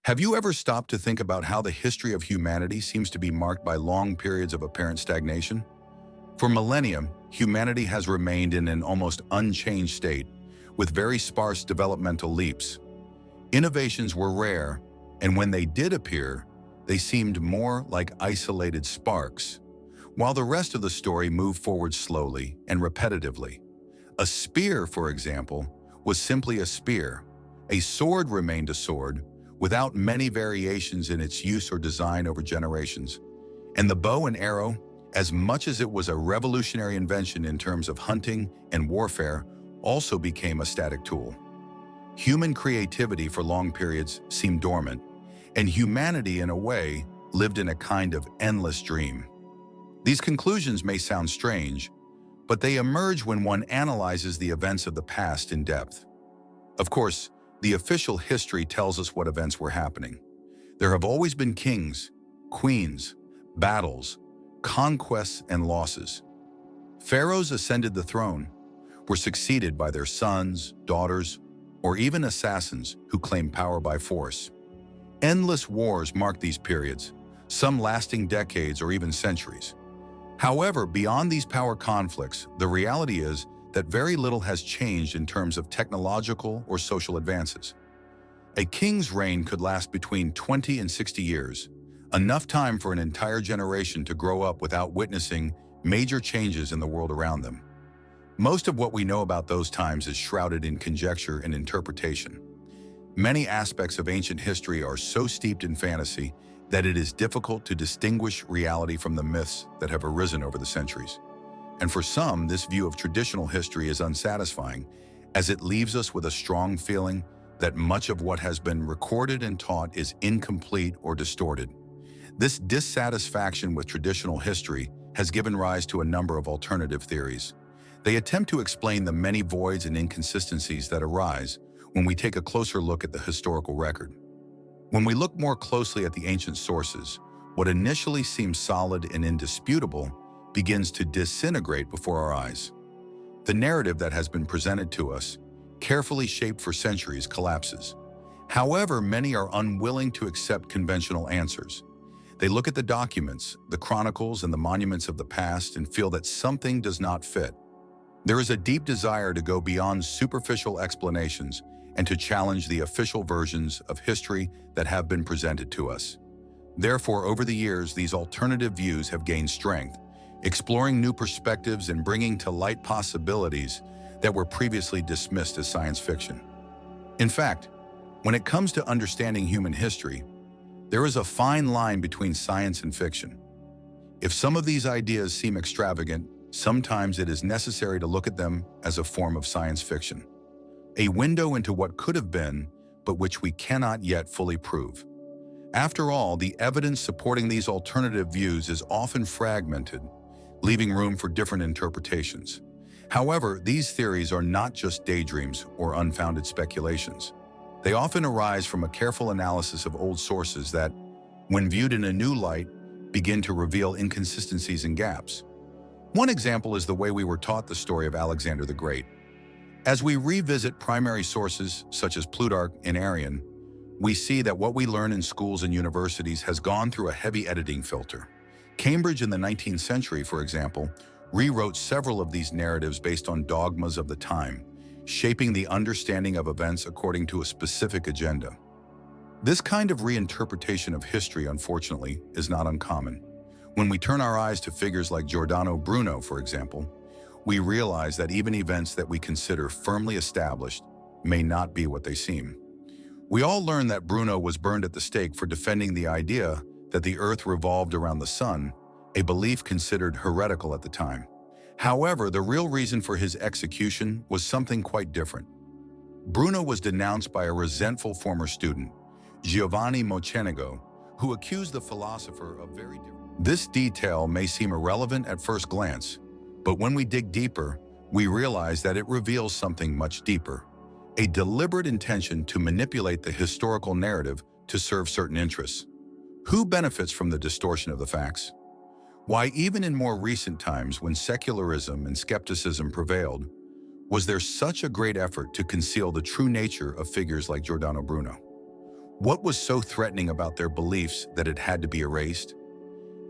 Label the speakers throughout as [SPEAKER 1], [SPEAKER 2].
[SPEAKER 1] Have you ever stopped to think about how the history of humanity seems to be marked by long periods of apparent stagnation? For millennia, humanity has remained in an almost unchanged state, with very sparse developmental leaps. Innovations were rare, and when they did appear, they seemed more like isolated sparks, while the rest of the story moved forward slowly and repetitively. A spear, for example, was simply a spear. A sword remained a sword, without many variations in its use or design over generations. And the bow and arrow, as much as it was a revolutionary invention in terms of hunting and warfare, also became a static tool. Human creativity for long periods seemed dormant, and humanity, in a way, lived in a kind of endless dream. These conclusions may sound strange, but they emerge when one analyzes the events of the past in depth. Of course, the official history tells us what events were happening. There have always been kings, queens, battles, conquests, and losses. Pharaohs ascended the throne, were succeeded by their sons, daughters, or even assassins who claimed power by force. Endless wars marked these periods, some lasting decades or even centuries. However, beyond these power conflicts, the reality is that very little has changed in terms of technological or social advances. A king's reign could last between 20 and 60 years, enough time for an entire generation to grow up without witnessing major changes in the world around them. Most of what we know about those times is shrouded in conjecture and interpretation. Many aspects of ancient history are so steeped in fantasy that it is difficult to distinguish reality from the myths that have arisen over the centuries. And for some, this view of traditional history is unsatisfying, as it leaves us with a strong feeling that much of what has been recorded and taught is incomplete or distorted. This dissatisfaction with traditional history has given rise to a number of alternative theories. They attempt to explain the many voids and inconsistencies that arise when we take a closer look at the historical record. When we look more closely at the ancient sources, what initially seems solid and indisputable begins to disintegrate before our eyes. The narrative that has been presented to us, carefully shaped for centuries, collapses. However, many are unwilling to accept conventional answers. They look at the documents, the chronicles, and the monuments of the past and feel that something does not fit. There is a deep desire to go beyond superficial explanations and to challenge the official versions of history that have been presented to us. Therefore, over the years, these alternative views have gained strength, exploring new perspectives and bringing to light possibilities that were previously dismissed as science fiction. In fact, when it comes to understanding human history, there is a fine line between science and fiction. If some of these ideas seem extravagant, sometimes it is necessary to look at them as a form of science fiction, a window into what could have been, but which we cannot yet fully prove. After all, the evidence supporting these alternative views is often fragmented, leaving room for different interpretations. However, these theories are not just daydreams or unfounded speculations. They often arise from a careful analysis of old sources that, when viewed in a new light, begin to reveal inconsistencies and gaps. One example is the way we were taught the story of Alexander the Great. As we revisit primary sources such as Plutarch and Arrian, we see that what we learn in schools and universities has gone through a heavy editing filter. Cambridge in the 19th century, for example, rewrote several of these narratives based on dogmas of the time, shaping the understanding of events according to a specific agenda. This kind of reinterpretation of history, unfortunately, is not uncommon. When we turn our eyes to figures like Giordano Bruno, for example, we realize that even events that we consider firmly established may not be what they seem. We all learned that Bruno was burned at the stake for defending the idea that the Earth revolved around the sun, a belief considered heretical at the time. However, the real reason for his execution was something quite different. Bruno was denounced by a resentful former student, Giovanni Mocenigo, who accused the philosopher of very different. This detail may seem irrelevant at first glance, but when we dig deeper, we realize that it reveals something much deeper, a deliberate intention to manipulate the historical narrative to serve certain interests. Who benefits from the distortion of the facts? Why, even in more recent times when secularism and skepticism prevailed, was there such a great effort to conceal the true nature of figures like Giordano Bruno? What was so threatening about their beliefs that it had to be erased?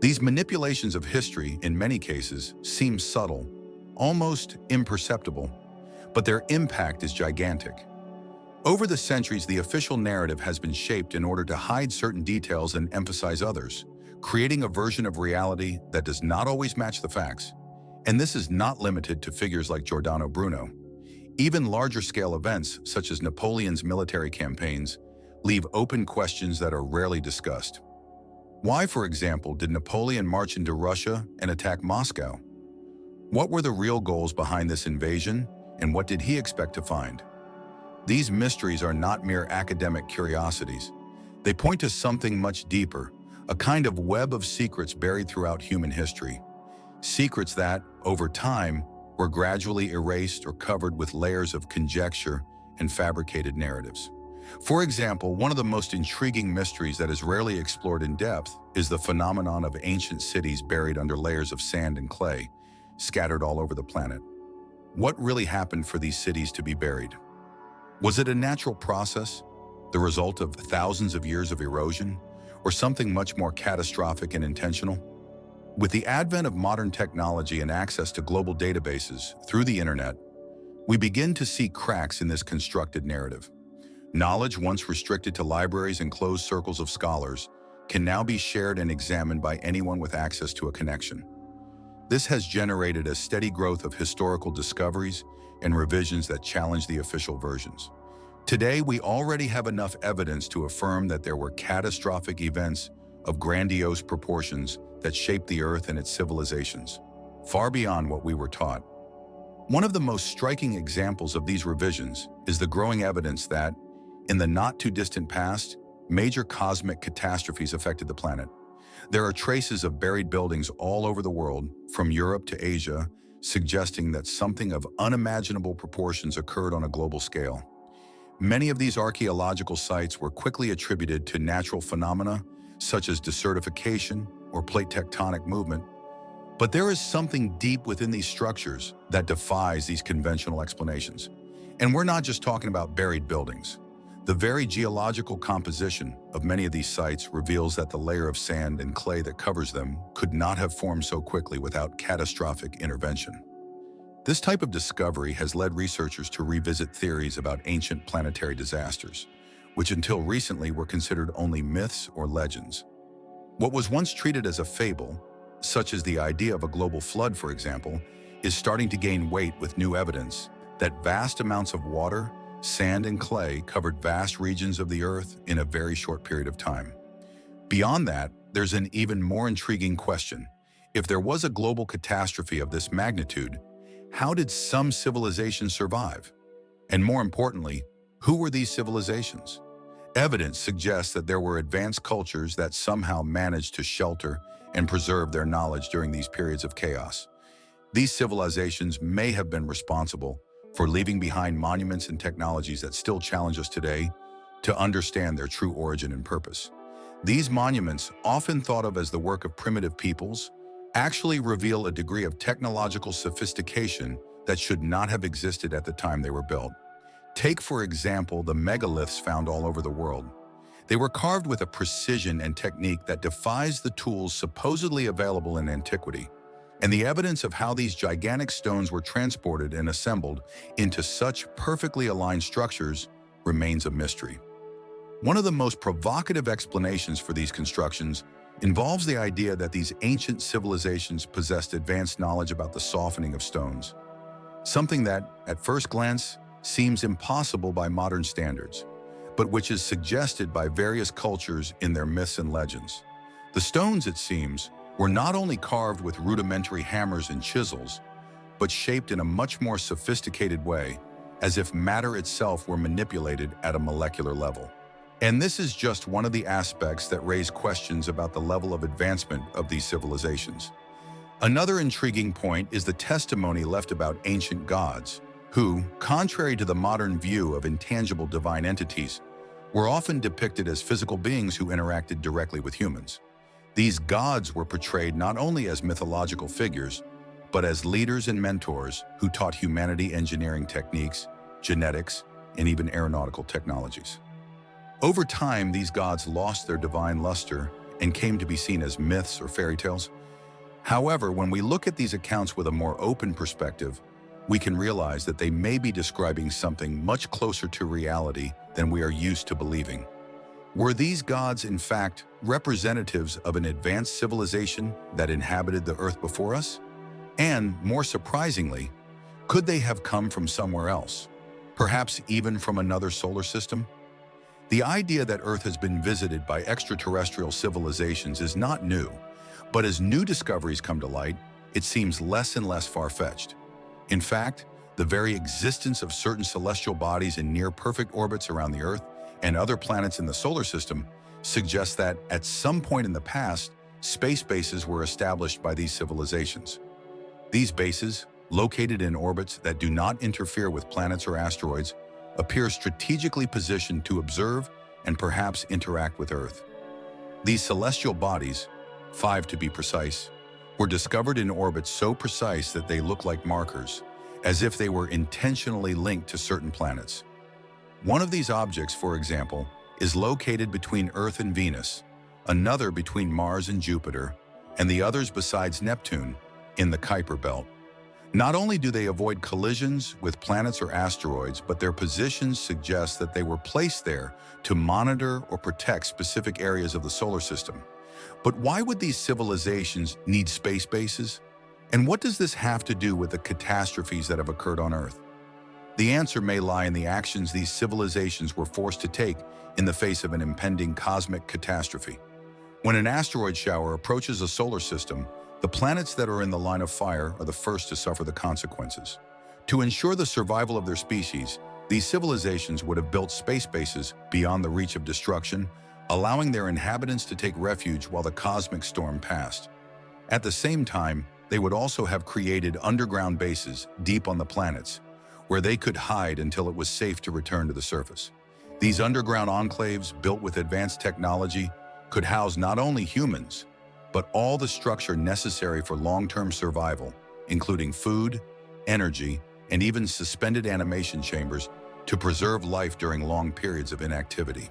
[SPEAKER 1] These manipulations of history, in many cases, seem subtle, almost imperceptible, but their impact is gigantic. Over the centuries, the official narrative has been shaped in order to hide certain details and emphasize others, creating a version of reality that does not always match the facts. And this is not limited to figures like Giordano Bruno. Even larger-scale events, such as Napoleon's military campaigns, leave open questions that are rarely discussed. Why, for example, did Napoleon march into Russia and attack Moscow? What were the real goals behind this invasion, and what did he expect to find? These mysteries are not mere academic curiosities. They point to something much deeper, a kind of web of secrets buried throughout human history. Secrets that, over time, were gradually erased or covered with layers of conjecture and fabricated narratives. For example, one of the most intriguing mysteries that is rarely explored in depth is the phenomenon of ancient cities buried under layers of sand and clay, scattered all over the planet. What really happened for these cities to be buried? Was it a natural process, the result of thousands of years of erosion, or something much more catastrophic and intentional? With the advent of modern technology and access to global databases through the internet, we begin to see cracks in this constructed narrative. Knowledge once restricted to libraries and closed circles of scholars can now be shared and examined by anyone with access to a connection. This has generated a steady growth of historical discoveries and revisions that challenge the official versions. Today, we already have enough evidence to affirm that there were catastrophic events of grandiose proportions that shaped the Earth and its civilizations, far beyond what we were taught. One of the most striking examples of these revisions is the growing evidence that, in the not-too-distant past, major cosmic catastrophes affected the planet. There are traces of buried buildings all over the world, from Europe to Asia, suggesting that something of unimaginable proportions occurred on a global scale. Many of these archaeological sites were quickly attributed to natural phenomena, such as desertification or plate tectonic movement. But there is something deep within these structures that defies these conventional explanations. And we're not just talking about buried buildings. The very geological composition of many of these sites reveals that the layer of sand and clay that covers them could not have formed so quickly without catastrophic intervention. This type of discovery has led researchers to revisit theories about ancient planetary disasters, which until recently were considered only myths or legends. What was once treated as a fable, such as the idea of a global flood, for example, is starting to gain weight with new evidence that vast amounts of water, sand, and clay covered vast regions of the Earth in a very short period of time. Beyond that, there's an even more intriguing question. If there was a global catastrophe of this magnitude, how did some civilizations survive? And more importantly, who were these civilizations? Evidence suggests that there were advanced cultures that somehow managed to shelter and preserve their knowledge during these periods of chaos. These civilizations may have been responsible for leaving behind monuments and technologies that still challenge us today to understand their true origin and purpose. These monuments, often thought of as the work of primitive peoples, actually reveal a degree of technological sophistication that should not have existed at the time they were built. Take, for example, the megaliths found all over the world. They were carved with a precision and technique that defies the tools supposedly available in antiquity. And the evidence of how these gigantic stones were transported and assembled into such perfectly aligned structures remains a mystery. One of the most provocative explanations for these constructions involves the idea that these ancient civilizations possessed advanced knowledge about the softening of stones, something that, at first glance, seems impossible by modern standards, but which is suggested by various cultures in their myths and legends. The stones, it seems, were not only carved with rudimentary hammers and chisels, but shaped in a much more sophisticated way, as if matter itself were manipulated at a molecular level. And this is just one of the aspects that raise questions about the level of advancement of these civilizations. Another intriguing point is the testimony left about ancient gods, who, contrary to the modern view of intangible divine entities, were often depicted as physical beings who interacted directly with humans. These gods were portrayed not only as mythological figures, but as leaders and mentors who taught humanity engineering techniques, genetics, and even aeronautical technologies. Over time, these gods lost their divine luster and came to be seen as myths or fairy tales. However, when we look at these accounts with a more open perspective, we can realize that they may be describing something much closer to reality than we are used to believing. Were these gods, in fact, representatives of an advanced civilization that inhabited the earth before us? And, more surprisingly, could they have come from somewhere else? Perhaps even from another solar system? The idea that Earth has been visited by extraterrestrial civilizations is not new, but as new discoveries come to light, it seems less and less far-fetched. In fact, the very existence of certain celestial bodies in near-perfect orbits around the Earth and other planets in the solar system suggests that, at some point in the past, space bases were established by these civilizations. These bases, located in orbits that do not interfere with planets or asteroids, appear strategically positioned to observe and perhaps interact with Earth. These celestial bodies, 5 to be precise, were discovered in orbits so precise that they look like markers, as if they were intentionally linked to certain planets. One of these objects, for example, is located between Earth and Venus, another between Mars and Jupiter, and the others besides Neptune, in the Kuiper Belt. Not only do they avoid collisions with planets or asteroids, but their positions suggest that they were placed there to monitor or protect specific areas of the solar system. But why would these civilizations need space bases? And what does this have to do with the catastrophes that have occurred on Earth? The answer may lie in the actions these civilizations were forced to take in the face of an impending cosmic catastrophe. When an asteroid shower approaches a solar system, the planets that are in the line of fire are the first to suffer the consequences. To ensure the survival of their species, these civilizations would have built space bases beyond the reach of destruction, allowing their inhabitants to take refuge while the cosmic storm passed. At the same time, they would also have created underground bases deep on the planets, where they could hide until it was safe to return to the surface. These underground enclaves, built with advanced technology, could house not only humans, but all the structure necessary for long-term survival, including food, energy, and even suspended animation chambers to preserve life during long periods of inactivity.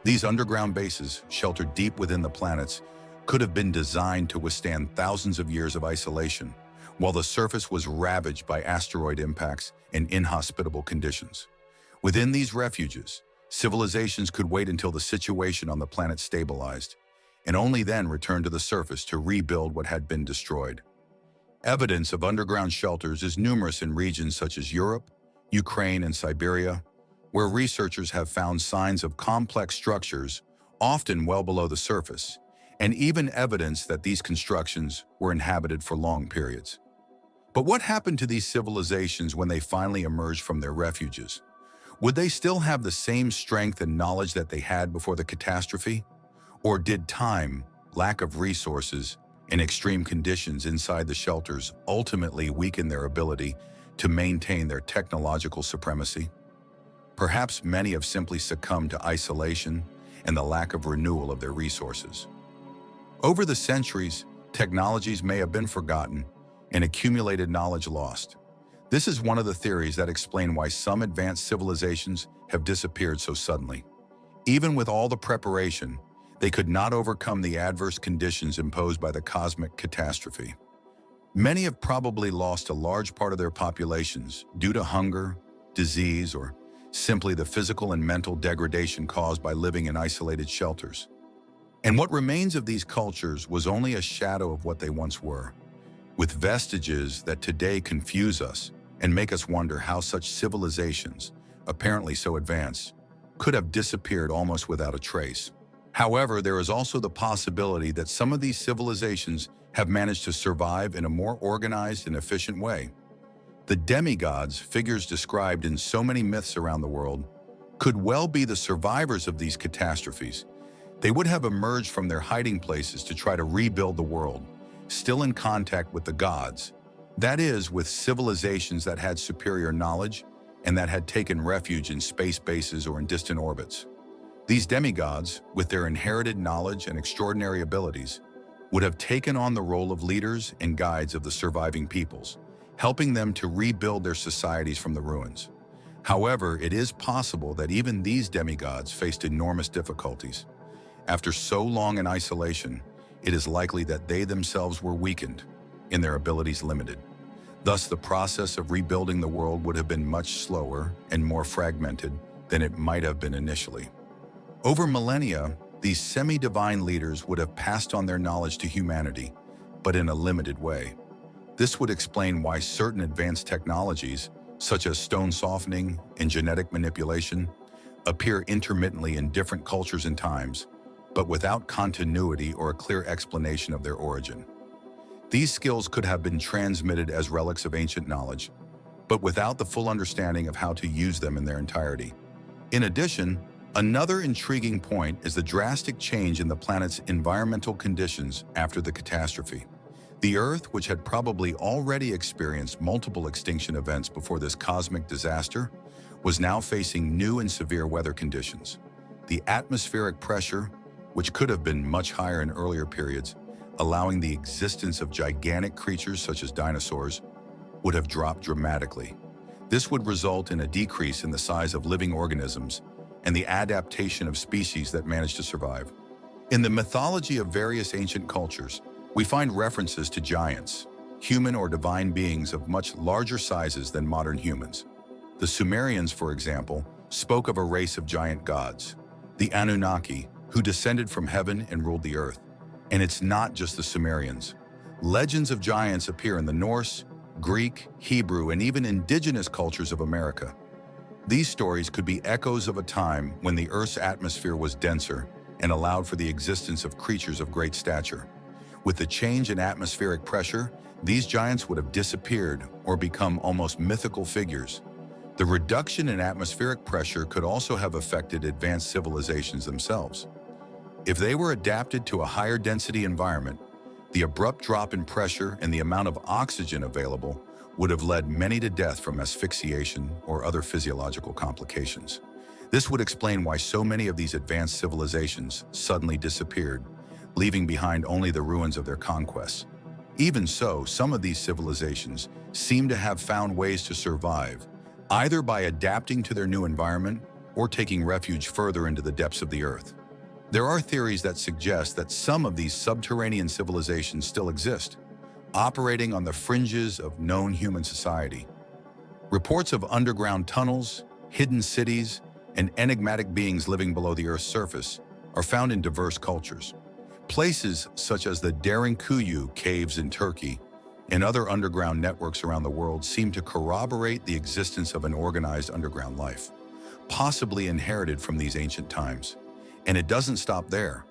[SPEAKER 1] These underground bases, sheltered deep within the planets, could have been designed to withstand thousands of years of isolation, while the surface was ravaged by asteroid impacts and inhospitable conditions. Within these refuges, civilizations could wait until the situation on the planet stabilized, and only then return to the surface to rebuild what had been destroyed. Evidence of underground shelters is numerous in regions such as Europe, Ukraine, and Siberia, where researchers have found signs of complex structures, often well below the surface, and even evidence that these constructions were inhabited for long periods. But what happened to these civilizations when they finally emerged from their refuges? Would they still have the same strength and knowledge that they had before the catastrophe? Or did time, lack of resources, and extreme conditions inside the shelters ultimately weaken their ability to maintain their technological supremacy? Perhaps many have simply succumbed to isolation and the lack of renewal of their resources. Over the centuries, technologies may have been forgotten and accumulated knowledge lost. This is one of the theories that explain why some advanced civilizations have disappeared so suddenly. Even with all the preparation, they could not overcome the adverse conditions imposed by the cosmic catastrophe. Many have probably lost a large part of their populations due to hunger, disease, or simply the physical and mental degradation caused by living in isolated shelters. And what remains of these cultures was only a shadow of what they once were, with vestiges that today confuse us and make us wonder how such civilizations, apparently so advanced, could have disappeared almost without a trace. However, there is also the possibility that some of these civilizations have managed to survive in a more organized and efficient way. The demigods, figures described in so many myths around the world, could well be the survivors of these catastrophes. They would have emerged from their hiding places to try to rebuild the world, still in contact with the gods, that is, with civilizations that had superior knowledge and that had taken refuge in space bases or in distant orbits. These demigods, with their inherited knowledge and extraordinary abilities, would have taken on the role of leaders and guides of the surviving peoples, helping them to rebuild their societies from the ruins. However, it is possible that even these demigods faced enormous difficulties. After so long in isolation, it is likely that they themselves were weakened, in their abilities limited. Thus, the process of rebuilding the world would have been much slower and more fragmented than it might have been initially. Over millennia, these semi-divine leaders would have passed on their knowledge to humanity, but in a limited way. This would explain why certain advanced technologies, such as stone softening and genetic manipulation, appear intermittently in different cultures and times, but without continuity or a clear explanation of their origin. These skills could have been transmitted as relics of ancient knowledge, but without the full understanding of how to use them in their entirety. In addition, another intriguing point is the drastic change in the planet's environmental conditions after the catastrophe. The Earth, which had probably already experienced multiple extinction events before this cosmic disaster, was now facing new and severe weather conditions. The atmospheric pressure, which could have been much higher in earlier periods, allowing the existence of gigantic creatures such as dinosaurs, would have dropped dramatically. This would result in a decrease in the size of living organisms and the adaptation of species that managed to survive. In the mythology of various ancient cultures, we find references to giants, human or divine beings of much larger sizes than modern humans. The Sumerians, for example, spoke of a race of giant gods, the Anunnaki, who descended from heaven and ruled the earth. And it's not just the Sumerians. Legends of giants appear in the Norse, Greek, Hebrew, and even indigenous cultures of America. These stories could be echoes of a time when the Earth's atmosphere was denser and allowed for the existence of creatures of great stature. With the change in atmospheric pressure, these giants would have disappeared or become almost mythical figures. The reduction in atmospheric pressure could also have affected advanced civilizations themselves. If they were adapted to a higher density environment, the abrupt drop in pressure and the amount of oxygen available would have led many to death from asphyxiation or other physiological complications. This would explain why so many of these advanced civilizations suddenly disappeared, leaving behind only the ruins of their conquests. Even so, some of these civilizations seem to have found ways to survive, either by adapting to their new environment or taking refuge further into the depths of the earth. There are theories that suggest that some of these subterranean civilizations still exist, operating on the fringes of known human society. Reports of underground tunnels, hidden cities, and enigmatic beings living below the Earth's surface are found in diverse cultures. Places such as the Derinkuyu caves in Turkey and other underground networks around the world seem to corroborate the existence of an organized underground life, possibly inherited from these ancient times. And it doesn't stop there.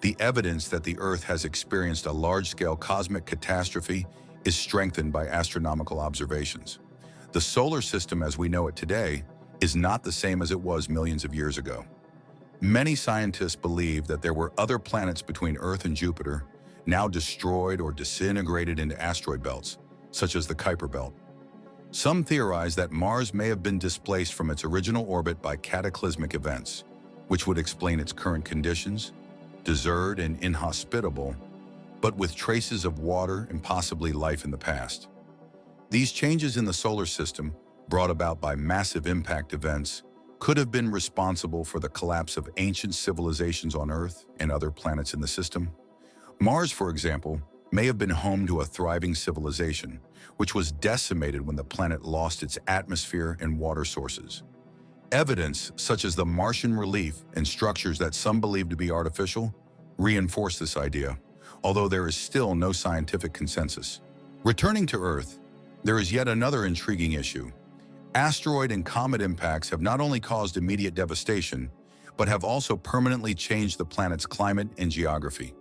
[SPEAKER 1] The evidence that the Earth has experienced a large-scale cosmic catastrophe is strengthened by astronomical observations. The solar system as we know it today is not the same as it was millions of years ago. Many scientists believe that there were other planets between Earth and Jupiter, now destroyed or disintegrated into asteroid belts, such as the Kuiper Belt. Some theorize that Mars may have been displaced from its original orbit by cataclysmic events, which would explain its current conditions, desert and inhospitable, but with traces of water and possibly life in the past. These changes in the solar system, brought about by massive impact events, could have been responsible for the collapse of ancient civilizations on Earth and other planets in the system. Mars, for example, may have been home to a thriving civilization, which was decimated when the planet lost its atmosphere and water sources. Evidence, such as the Martian relief and structures that some believe to be artificial, reinforce this idea, although there is still no scientific consensus. Returning to Earth, there is yet another intriguing issue. Asteroid and comet impacts have not only caused immediate devastation, but have also permanently changed the planet's climate and geography.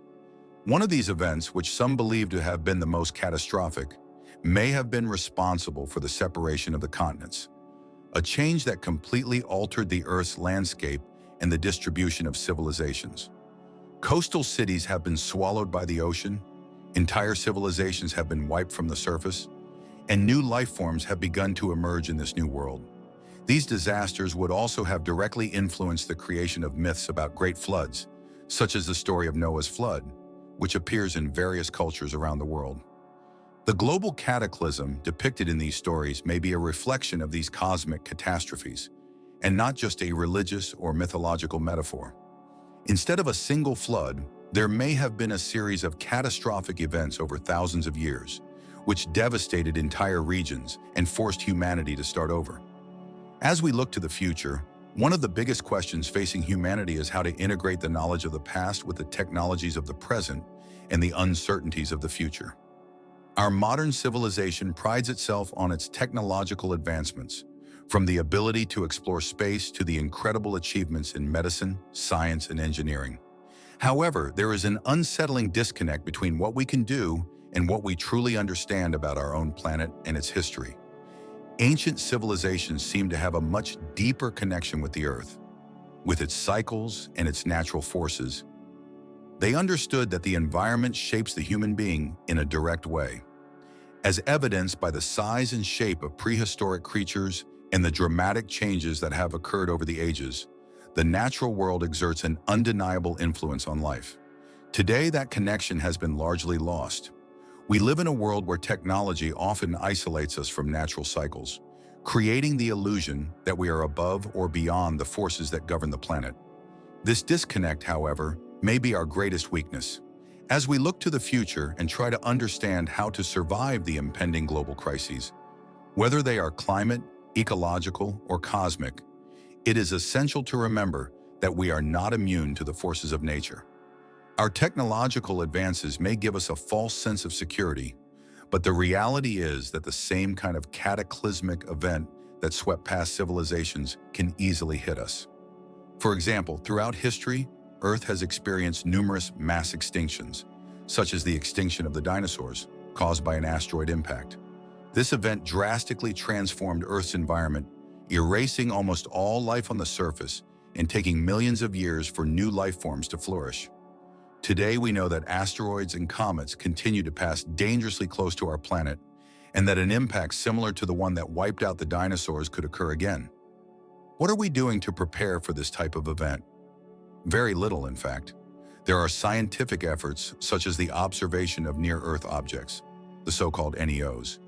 [SPEAKER 1] One of these events, which some believe to have been the most catastrophic, may have been responsible for the separation of the continents, a change that completely altered the Earth's landscape and the distribution of civilizations. Coastal cities have been swallowed by the ocean, entire civilizations have been wiped from the surface, and new life forms have begun to emerge in this new world. These disasters would also have directly influenced the creation of myths about great floods, such as the story of Noah's flood, which appears in various cultures around the world. The global cataclysm depicted in these stories may be a reflection of these cosmic catastrophes, and not just a religious or mythological metaphor. Instead of a single flood, there may have been a series of catastrophic events over thousands of years, which devastated entire regions and forced humanity to start over. As we look to the future, one of the biggest questions facing humanity is how to integrate the knowledge of the past with the technologies of the present and the uncertainties of the future. Our modern civilization prides itself on its technological advancements, from the ability to explore space to the incredible achievements in medicine, science, and engineering. However, there is an unsettling disconnect between what we can do and what we truly understand about our own planet and its history. Ancient civilizations seem to have a much deeper connection with the Earth, with its cycles and its natural forces. They understood that the environment shapes the human being in a direct way, as evidenced by the size and shape of prehistoric creatures and the dramatic changes that have occurred over the ages. The natural world exerts an undeniable influence on life. Today, that connection has been largely lost. We live in a world where technology often isolates us from natural cycles, creating the illusion that we are above or beyond the forces that govern the planet. This disconnect, however, may be our greatest weakness. As we look to the future and try to understand how to survive the impending global crises, whether they are climate, ecological, or cosmic, it is essential to remember that we are not immune to the forces of nature. Our technological advances may give us a false sense of security, but the reality is that the same kind of cataclysmic event that swept past civilizations can easily hit us. For example, throughout history, Earth has experienced numerous mass extinctions, such as the extinction of the dinosaurs, caused by an asteroid impact. This event drastically transformed Earth's environment, erasing almost all life on the surface and taking millions of years for new life forms to flourish. Today, we know that asteroids and comets continue to pass dangerously close to our planet, and that an impact similar to the one that wiped out the dinosaurs could occur again. What are we doing to prepare for this type of event? Very little, in fact. There are scientific efforts such as the observation of near-Earth objects, the so-called NEOs,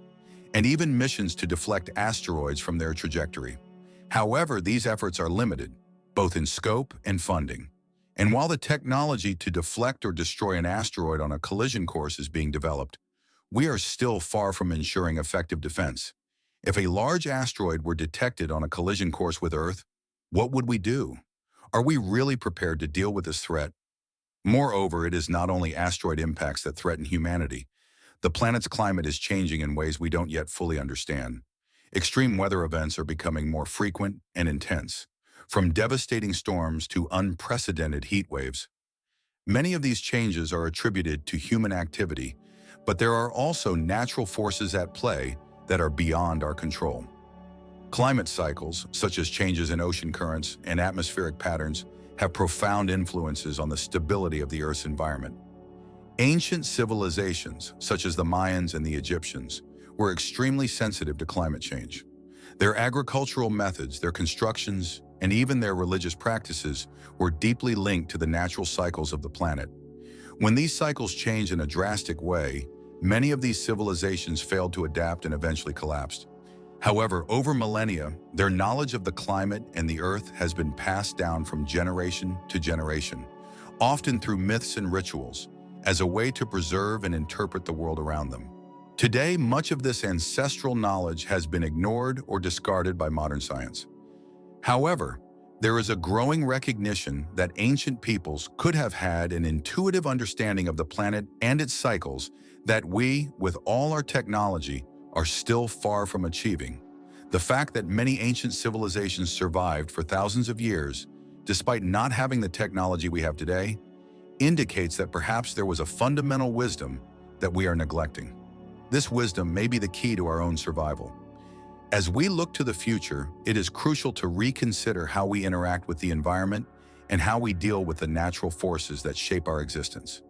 [SPEAKER 1] and even missions to deflect asteroids from their trajectory. However, these efforts are limited, both in scope and funding. And while the technology to deflect or destroy an asteroid on a collision course is being developed, we are still far from ensuring effective defense. If a large asteroid were detected on a collision course with Earth, what would we do? Are we really prepared to deal with this threat? Moreover, it is not only asteroid impacts that threaten humanity. The planet's climate is changing in ways we don't yet fully understand. Extreme weather events are becoming more frequent and intense, from devastating storms to unprecedented heat waves. Many of these changes are attributed to human activity, but there are also natural forces at play that are beyond our control. Climate cycles, such as changes in ocean currents and atmospheric patterns, have profound influences on the stability of the Earth's environment. Ancient civilizations, such as the Mayans and the Egyptians, were extremely sensitive to climate change. Their agricultural methods, their constructions, and even their religious practices were deeply linked to the natural cycles of the planet. When these cycles changed in a drastic way, many of these civilizations failed to adapt and eventually collapsed. However, over millennia, their knowledge of the climate and the Earth has been passed down from generation to generation, often through myths and rituals, as a way to preserve and interpret the world around them. Today, much of this ancestral knowledge has been ignored or discarded by modern science. However, there is a growing recognition that ancient peoples could have had an intuitive understanding of the planet and its cycles that we, with all our technology, are still far from achieving. The fact that many ancient civilizations survived for thousands of years, despite not having the technology we have today, indicates that perhaps there was a fundamental wisdom that we are neglecting. This wisdom may be the key to our own survival. As we look to the future, it is crucial to reconsider how we interact with the environment and how we deal with the natural forces that shape our existence.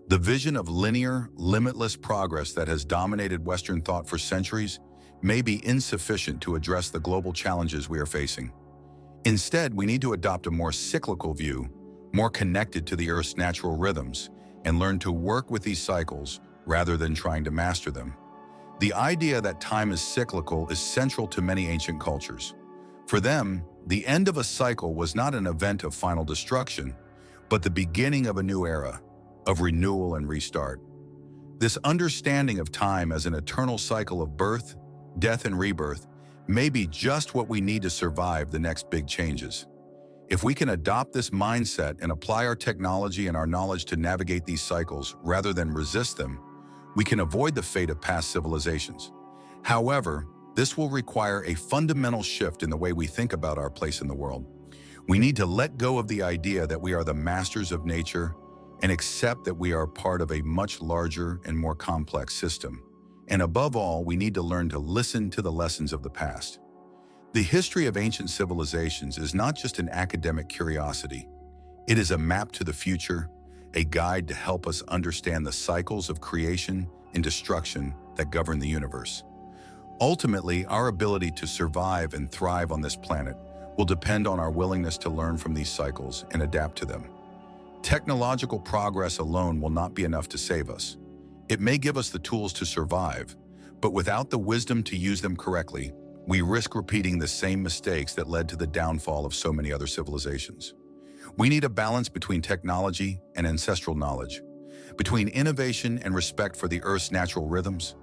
[SPEAKER 1] The vision of linear, limitless progress that has dominated Western thought for centuries may be insufficient to address the global challenges we are facing. Instead, we need to adopt a more cyclical view, more connected to the Earth's natural rhythms, and learn to work with these cycles rather than trying to master them. The idea that time is cyclical is central to many ancient cultures. For them, the end of a cycle was not an event of final destruction, but the beginning of a new era, of renewal and restart. This understanding of time as an eternal cycle of birth, death, and rebirth may be just what we need to survive the next big changes. If we can adopt this mindset and apply our technology and our knowledge to navigate these cycles rather than resist them, we can avoid the fate of past civilizations. However, this will require a fundamental shift in the way we think about our place in the world. We need to let go of the idea that we are the masters of nature and accept that we are part of a much larger and more complex system. And above all, we need to learn to listen to the lessons of the past. The history of ancient civilizations is not just an academic curiosity. It is a map to the future, a guide to help us understand the cycles of creation and destruction that govern the universe. Ultimately, our ability to survive and thrive on this planet will depend on our willingness to learn from these cycles and adapt to them. Technological progress alone will not be enough to save us. It may give us the tools to survive, but without the wisdom to use them correctly, we risk repeating the same mistakes that led to the downfall of so many other civilizations. We need a balance between technology and ancestral knowledge, between innovation and respect for the Earth's natural rhythms.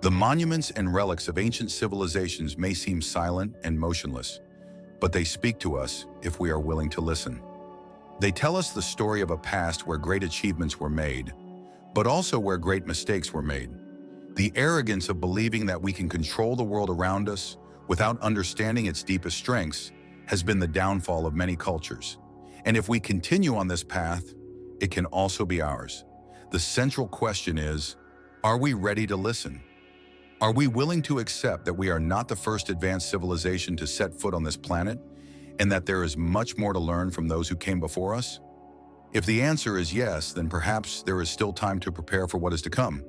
[SPEAKER 1] The monuments and relics of ancient civilizations may seem silent and motionless, but they speak to us if we are willing to listen. They tell us the story of a past where great achievements were made, but also where great mistakes were made. The arrogance of believing that we can control the world around us without understanding its deepest strengths has been the downfall of many cultures. And if we continue on this path, it can also be ours. The central question is, are we ready to listen? Are we willing to accept that we are not the first advanced civilization to set foot on this planet, and that there is much more to learn from those who came before us? If the answer is yes, then perhaps there is still time to prepare for what is to come.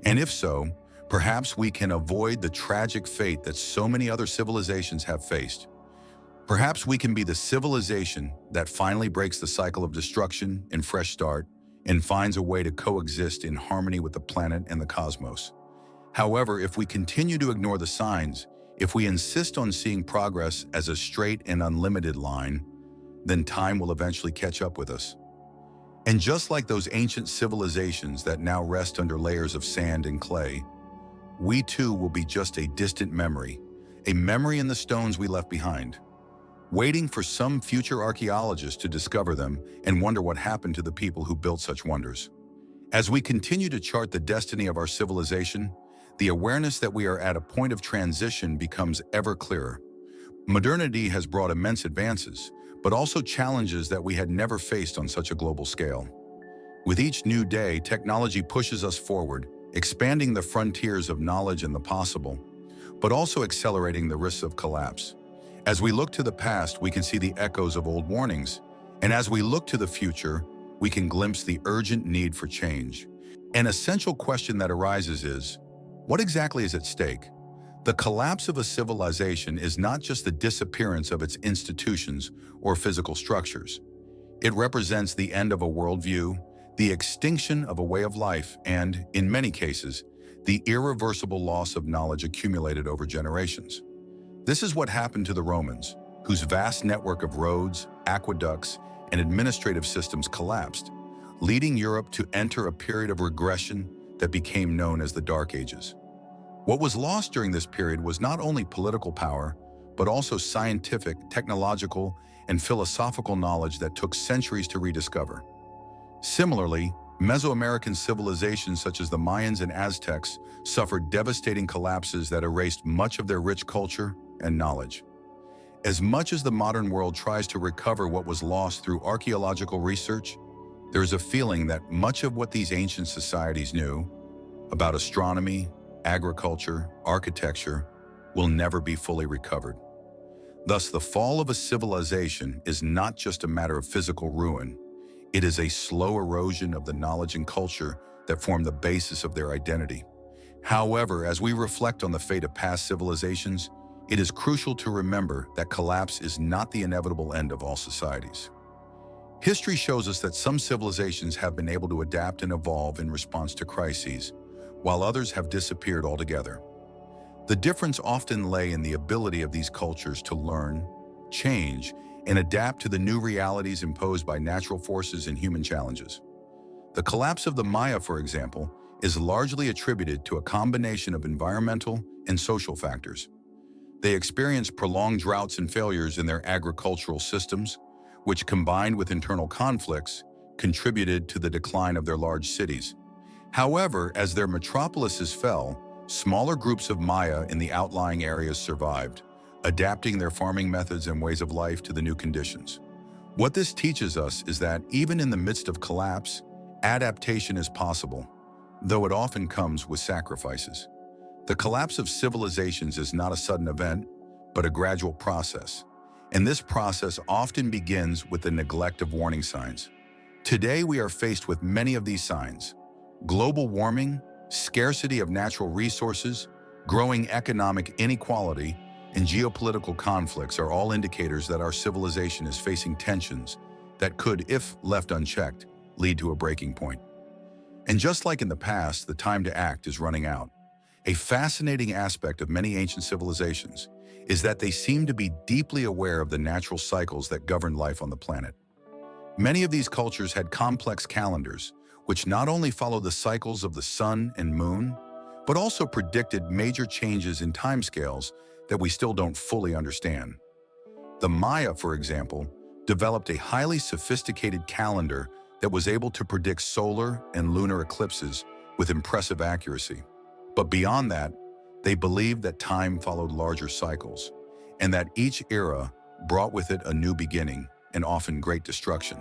[SPEAKER 1] And if so, perhaps we can avoid the tragic fate that so many other civilizations have faced. Perhaps we can be the civilization that finally breaks the cycle of destruction and fresh start and finds a way to coexist in harmony with the planet and the cosmos. However, if we continue to ignore the signs, if we insist on seeing progress as a straight and unlimited line, then time will eventually catch up with us. And just like those ancient civilizations that now rest under layers of sand and clay, we too will be just a distant memory, a memory in the stones we left behind, waiting for some future archaeologist to discover them and wonder what happened to the people who built such wonders. As we continue to chart the destiny of our civilization, the awareness that we are at a point of transition becomes ever clearer. Modernity has brought immense advances, but also challenges that we had never faced on such a global scale. With each new day, technology pushes us forward, expanding the frontiers of knowledge and the possible, but also accelerating the risks of collapse. As we look to the past, we can see the echoes of old warnings, and as we look to the future, we can glimpse the urgent need for change. An essential question that arises is, what exactly is at stake? The collapse of a civilization is not just the disappearance of its institutions or physical structures. It represents the end of a worldview, the extinction of a way of life, and, in many cases, the irreversible loss of knowledge accumulated over generations. This is what happened to the Romans, whose vast network of roads, aqueducts, and administrative systems collapsed, leading Europe to enter a period of regression that became known as the Dark Ages. What was lost during this period was not only political power, but also scientific, technological, and philosophical knowledge that took centuries to rediscover. Similarly, Mesoamerican civilizations such as the Mayans and Aztecs suffered devastating collapses that erased much of their rich culture and knowledge. As much as the modern world tries to recover what was lost through archaeological research, there is a feeling that much of what these ancient societies knew about astronomy, agriculture, architecture, will never be fully recovered. Thus, the fall of a civilization is not just a matter of physical ruin. It is a slow erosion of the knowledge and culture that form the basis of their identity. However, as we reflect on the fate of past civilizations, it is crucial to remember that collapse is not the inevitable end of all societies. History shows us that some civilizations have been able to adapt and evolve in response to crises, while others have disappeared altogether. The difference often lay in the ability of these cultures to learn, change, and adapt to the new realities imposed by natural forces and human challenges. The collapse of the Maya, for example, is largely attributed to a combination of environmental and social factors. They experienced prolonged droughts and failures in their agricultural systems, which combined with internal conflicts, contributed to the decline of their large cities. However, as their metropolises fell, smaller groups of Maya in the outlying areas survived, adapting their farming methods and ways of life to the new conditions. What this teaches us is that even in the midst of collapse, adaptation is possible, though it often comes with sacrifices. The collapse of civilizations is not a sudden event, but a gradual process. And this process often begins with the neglect of warning signs. Today, we are faced with many of these signs. Global warming, scarcity of natural resources, growing economic inequality, and geopolitical conflicts are all indicators that our civilization is facing tensions that could, if left unchecked, lead to a breaking point. And just like in the past, the time to act is running out. A fascinating aspect of many ancient civilizations is that they seem to be deeply aware of the natural cycles that govern life on the planet. Many of these cultures had complex calendars, which not only follow the cycles of the sun and moon, but also predicted major changes in timescales that we still don't fully understand. The Maya, for example, developed a highly sophisticated calendar that was able to predict solar and lunar eclipses with impressive accuracy. But beyond that, they believed that time followed larger cycles, and that each era brought with it a new beginning and often great destruction.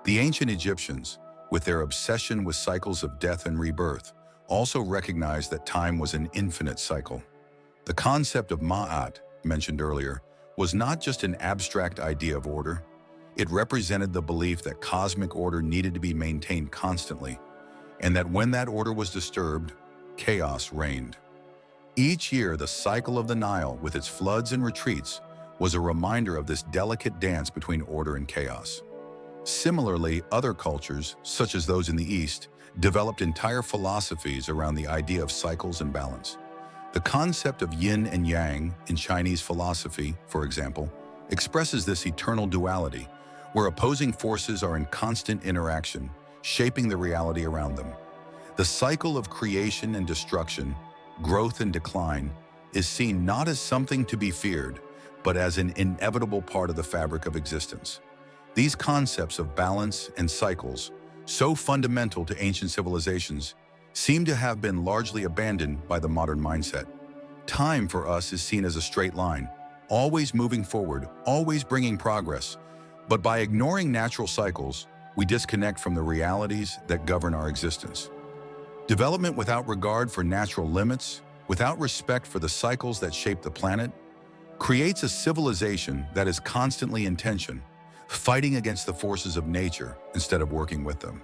[SPEAKER 1] The ancient Egyptians, with their obsession with cycles of death and rebirth, also recognized that time was an infinite cycle. The concept of Ma'at, mentioned earlier, was not just an abstract idea of order. It represented the belief that cosmic order needed to be maintained constantly, and that when that order was disturbed, chaos reigned. Each year, the cycle of the Nile, with its floods and retreats, was a reminder of this delicate dance between order and chaos. Similarly, other cultures, such as those in the East, developed entire philosophies around the idea of cycles and balance. The concept of yin and yang in Chinese philosophy, for example, expresses this eternal duality, where opposing forces are in constant interaction, shaping the reality around them. The cycle of creation and destruction, growth and decline, is seen not as something to be feared, but as an inevitable part of the fabric of existence. These concepts of balance and cycles, so fundamental to ancient civilizations, seem to have been largely abandoned by the modern mindset. Time for us is seen as a straight line, always moving forward, always bringing progress. But by ignoring natural cycles, we disconnect from the realities that govern our existence. Development without regard for natural limits, without respect for the cycles that shape the planet, creates a civilization that is constantly in tension, fighting against the forces of nature instead of working with them.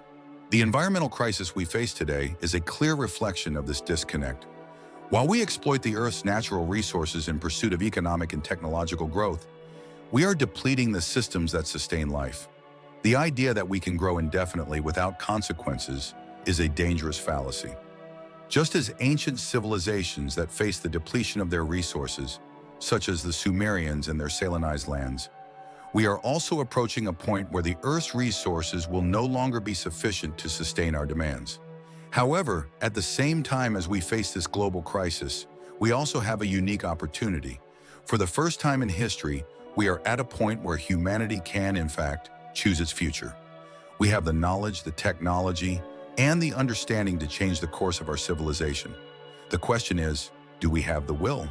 [SPEAKER 1] The environmental crisis we face today is a clear reflection of this disconnect. While we exploit the Earth's natural resources in pursuit of economic and technological growth, we are depleting the systems that sustain life. The idea that we can grow indefinitely without consequences is a dangerous fallacy. Just as ancient civilizations that faced the depletion of their resources, such as the Sumerians and their Selenized lands, we are also approaching a point where the Earth's resources will no longer be sufficient to sustain our demands. However, at the same time as we face this global crisis, we also have a unique opportunity. For the first time in history, we are at a point where humanity can, in fact, choose its future. We have the knowledge, the technology, and the understanding to change the course of our civilization. The question is, do we have the will?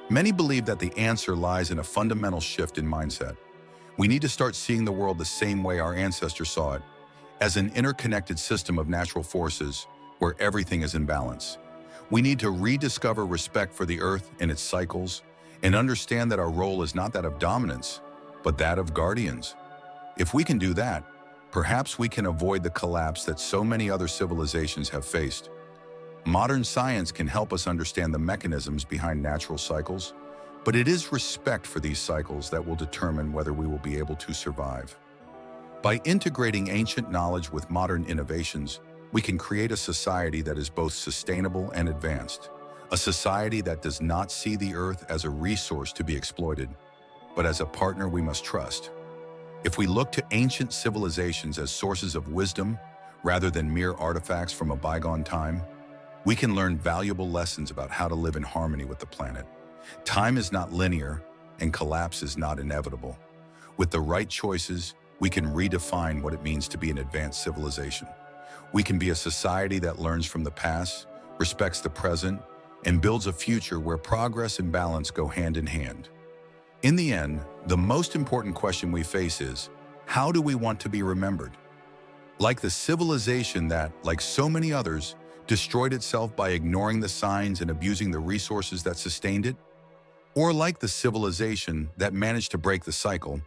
[SPEAKER 1] Many believe that the answer lies in a fundamental shift in mindset. We need to start seeing the world the same way our ancestors saw it, as an interconnected system of natural forces where everything is in balance. We need to rediscover respect for the Earth and its cycles, and understand that our role is not that of dominance, but that of guardians. If we can do that, perhaps we can avoid the collapse that so many other civilizations have faced. Modern science can help us understand the mechanisms behind natural cycles, but it is respect for these cycles that will determine whether we will be able to survive. By integrating ancient knowledge with modern innovations, we can create a society that is both sustainable and advanced. A society that does not see the Earth as a resource to be exploited, but as a partner we must trust. If we look to ancient civilizations as sources of wisdom rather than mere artifacts from a bygone time, we can learn valuable lessons about how to live in harmony with the planet. Time is not linear, and collapse is not inevitable. With the right choices, we can redefine what it means to be an advanced civilization. We can be a society that learns from the past, respects the present, and builds a future where progress and balance go hand in hand. In the end, the most important question we face is, how do we want to be remembered? Like the civilization that, like so many others, destroyed itself by ignoring the signs and abusing the resources that sustained it? Or like the civilization that managed to break the cycle,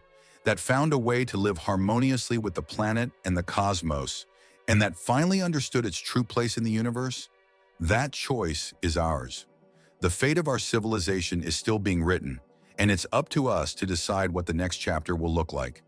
[SPEAKER 1] that found a way to live harmoniously with the planet and the cosmos, and that finally understood its true place in the universe? That choice is ours. The fate of our civilization is still being written, and it's up to us to decide what the next chapter will look like.